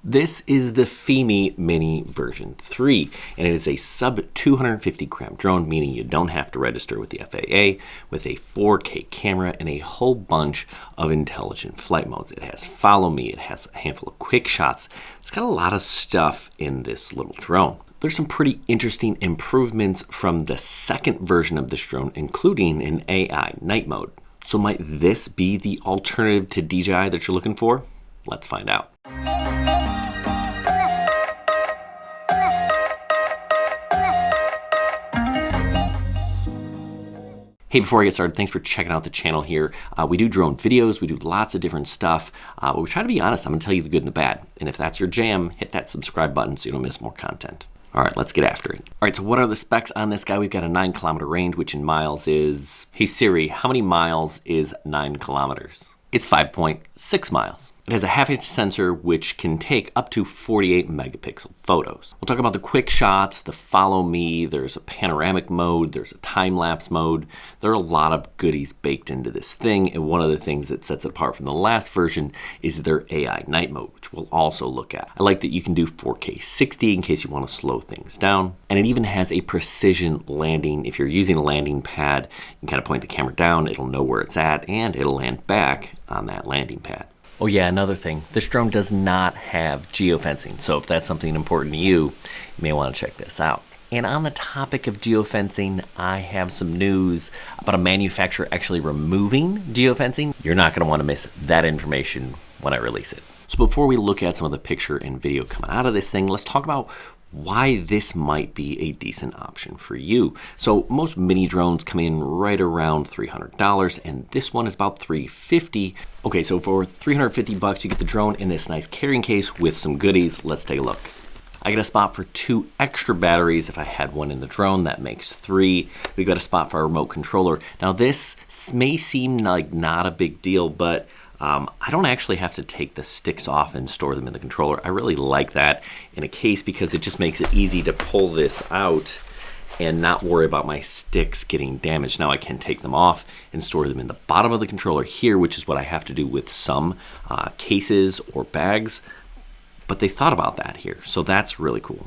This is the Fimi Mini version 3, and it is a sub 250 gram drone, meaning you don't have to register with the FAA, with a 4K camera and a whole bunch of intelligent flight modes. It has follow me, it has a handful of quick shots. It's got a lot of stuff in this little drone. There's some pretty interesting improvements from the second version of this drone, including an AI night mode. So might this be the alternative to DJI that you're looking for? Let's find out. Hey, before I get started, thanks for checking out the channel here. We do drone videos, we do lots of different stuff, but we try to be honest. I'm gonna tell you the good and the bad. And if that's your jam, hit that subscribe button so you don't miss more content. All right, let's get after it. All right, so what are the specs on this guy? We've got a 9-kilometer range, which in miles is, hey Siri, how many miles is 9 kilometers? It's 5.6 miles. It has a half-inch sensor which can take up to 48 megapixel photos. We'll talk about the quick shots, the follow me, there's a panoramic mode, there's a time-lapse mode. There are a lot of goodies baked into this thing, and one of the things that sets it apart from the last version is their AI night mode, which we'll also look at. I like that you can do 4K 60 in case you want to slow things down, and it even has a precision landing. If you're using a landing pad, you can kind of point the camera down, it'll know where it's at, and it'll land back on that landing pad. Oh yeah, another thing, this drone does not have geofencing, so if that's something important to you, you may want to check this out. And on the topic of geofencing, I have some news about a manufacturer actually removing geofencing. You're not going to want to miss that information when I release it. So before we look at some of the picture and video coming out of this thing, let's talk about why this might be a decent option for you. So most mini drones come in right around $300, and this one is about $350. Okay, so for $350, you get the drone in this nice carrying case with some goodies. Let's take a look. I get a spot for 2 extra batteries. If I had one in the drone, that makes 3. We've got a spot for a remote controller. Now this may seem like not a big deal, but I don't actually have to take the sticks off and store them in the controller. I really like that in a case because it just makes it easy to pull this out and not worry about my sticks getting damaged. Now I can take them off and store them in the bottom of the controller here, which is what I have to do with some cases or bags, but they thought about that here, so that's really cool.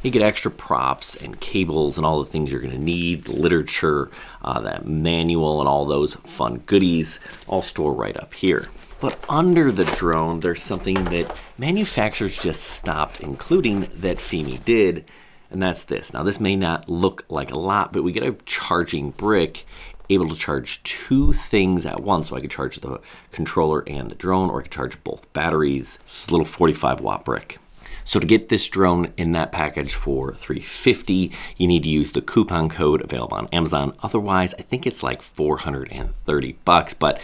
You get extra props and cables and all the things you're going to need, the literature, that manual, and all those fun goodies all store right up here. But under the drone, there's something that manufacturers just stopped including that Fimi did, and that's this. Now, this may not look like a lot, but we get a charging brick able to charge 2 things at once. So I could charge the controller and the drone, or I could charge both batteries. It's a little 45-watt brick. So to get this drone in that package for $350, you need to use the coupon code available on Amazon. Otherwise, I think it's like $430, but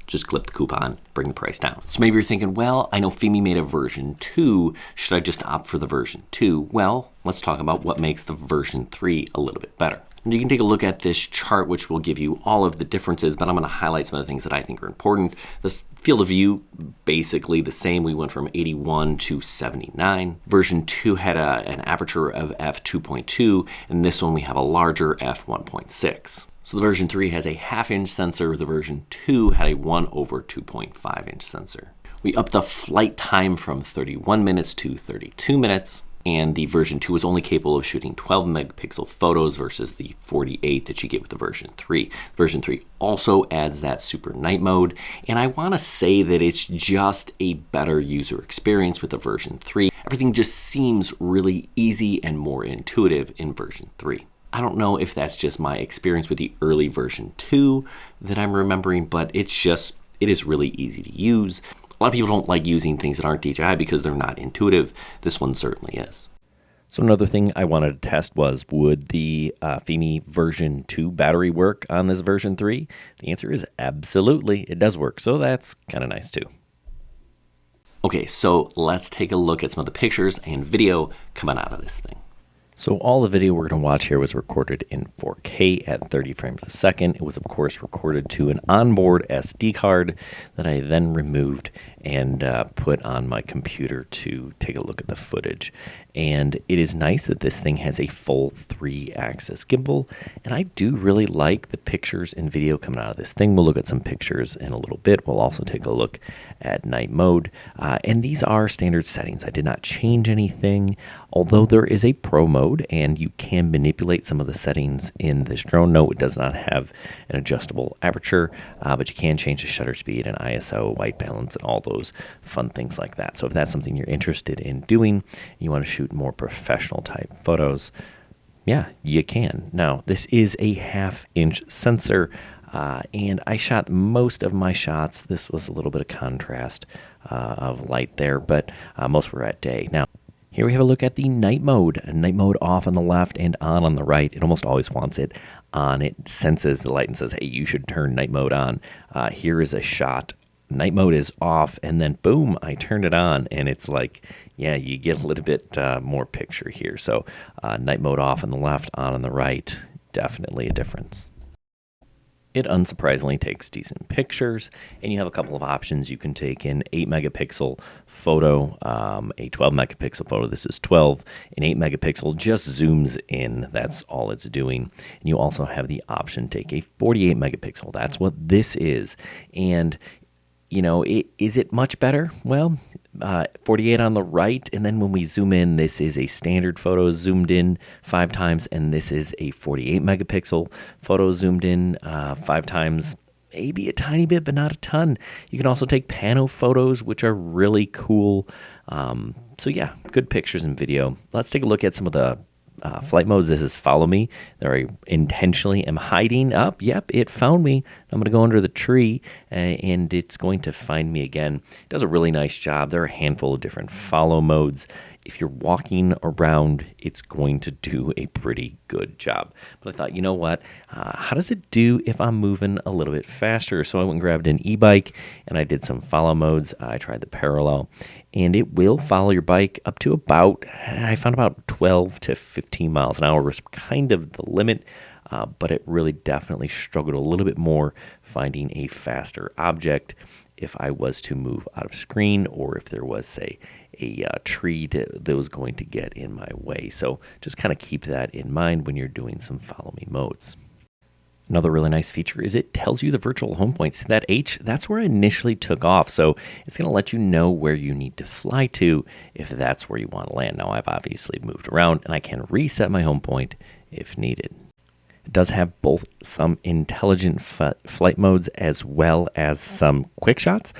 just clip the coupon, bring the price down. So maybe you're thinking, well, I know Fimi made a version 2. Should I just opt for the version 2? Well, let's talk about what makes the version 3 a little bit better. And you can take a look at this chart, which will give you all of the differences, but I'm going to highlight some of the things that I think are important. This field of view, basically the same. We went from 81 to 79. Version 2 had an aperture of f2.2, and this one we have a larger f1.6. So the version 3 has a half-inch sensor. The version 2 had a 1/2.5-inch sensor. We upped the flight time from 31 minutes to 32 minutes. And the version 2 was only capable of shooting 12 megapixel photos versus the 48 that you get with the version 3. Version 3 also adds that super night mode, and I want to say that it's just a better user experience with the version 3. Everything just seems really easy and more intuitive in version 3. I don't know if that's just my experience with the early version 2 that I'm remembering, but it is really easy to use. A lot of people don't like using things that aren't DJI because they're not intuitive. This one certainly is. So another thing I wanted to test was, would the Fimi version 2 battery work on this version 3? The answer is absolutely. It does work, so that's kind of nice too. Okay, so let's take a look at some of the pictures and video coming out of this thing. So all the video we're going to watch here was recorded in 4K at 30 frames a second. It was, of course, recorded to an onboard SD card that I then removed and put on my computer to take a look at the footage. And it is nice that this thing has a full 3-axis gimbal, and I do really like the pictures and video coming out of this thing. We'll look at some pictures in a little bit. We'll also take a look at night mode, and these are standard settings. I did not change anything, although there is a pro mode, and you can manipulate some of the settings in this drone. No, it does not have an adjustable aperture, but you can change the shutter speed and ISO, white balance, and all those fun things like that. So if that's something you're interested in doing, you want to shoot more professional type photos, yeah, you can. Now, this is a 1/2-inch sensor, and I shot most of my shots. This was a little bit of contrast of light there, but most were at day. Now, here we have a look at the night mode. Night mode off on the left and on the right. It almost always wants it on. It senses the light and says, hey, you should turn night mode on. Here is a shot. Night mode is off, and then boom, I turned it on, and it's like, yeah, you get a little bit more picture here. So night mode off on the left, on the right, definitely a difference. It unsurprisingly takes decent pictures, and you have a couple of options. You can take an 8-megapixel photo, a 12-megapixel photo. This is 12. An 8-megapixel just zooms in. That's all it's doing. And you also have the option to take a 48-megapixel. That's what this is. And you know, is it much better? Well, 48 on the right, and then when we zoom in, this is a standard photo zoomed in 5 times, and this is a 48 megapixel photo zoomed in 5 times, maybe a tiny bit, but not a ton. You can also take pano photos, which are really cool. So yeah, good pictures and video. Let's take a look at some of the flight modes. This is follow me. There I intentionally am hiding up. Yep, it found me. I'm going to go under the tree and it's going to find me again. It does a really nice job. There are a handful of different follow modes. If you're walking around, it's going to do a pretty good job. But I thought, you know what? How does it do if I'm moving a little bit faster? So I went and grabbed an e-bike and I did some follow modes. I tried the parallel, and it will follow your bike up to I found about 12 to 15 miles an hour was kind of the limit. But it really definitely struggled a little bit more finding a faster object if I was to move out of screen, or if there was, say, a tree that was going to get in my way. So just kind of keep that in mind when you're doing some follow me modes. Another really nice feature is it tells you the virtual home points. That H, that's where I initially took off. So it's going to let you know where you need to fly to if that's where you want to land. Now I've obviously moved around and I can reset my home point if needed. It does have both some intelligent flight modes as well as some quick shots.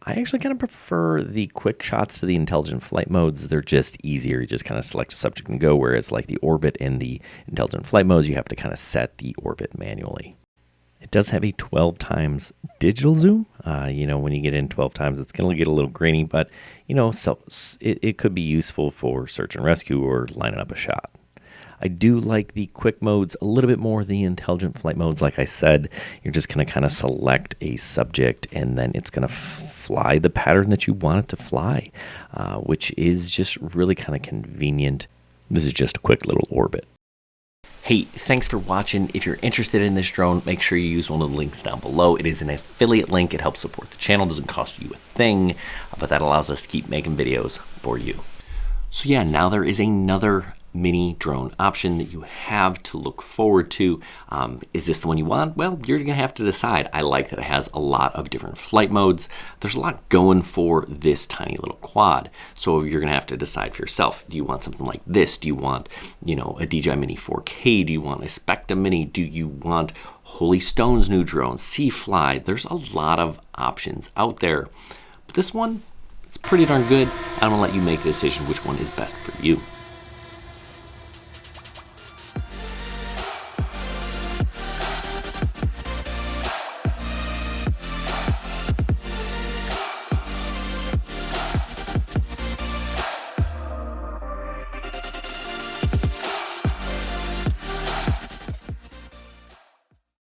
I actually kind of prefer the quick shots to the intelligent flight modes. They're just easier. You just kind of select a subject and go, whereas like the orbit and the intelligent flight modes, you have to kind of set the orbit manually. It does have a 12 times digital zoom. When you get in 12 times, it's going to get a little grainy, but, so it could be useful for search and rescue or lining up a shot. I do like the quick modes a little bit more than the intelligent flight modes. Like I said, you're just going to kind of select a subject and then it's going to fly the pattern that you want it to fly, which is just really kind of convenient. This is just a quick little orbit. Hey, thanks for watching. If you're interested in this drone, make sure you use one of the links down below. It is an affiliate link. It helps support the channel. It doesn't cost you a thing, but that allows us to keep making videos for you. So yeah, now there is another mini drone option that you have to look forward to. Is this the one you want? Well, you're gonna have to decide. I like that it has a lot of different flight modes. There's a lot going for this tiny little quad. So you're gonna have to decide for yourself. Do you want something like this? Do you want, a DJI Mini 4K? Do you want a Specta Mini? Do you want Holy Stone's new drone, Fly? There's a lot of options out there. But this one, it's pretty darn good. I'm gonna let you make the decision which one is best for you.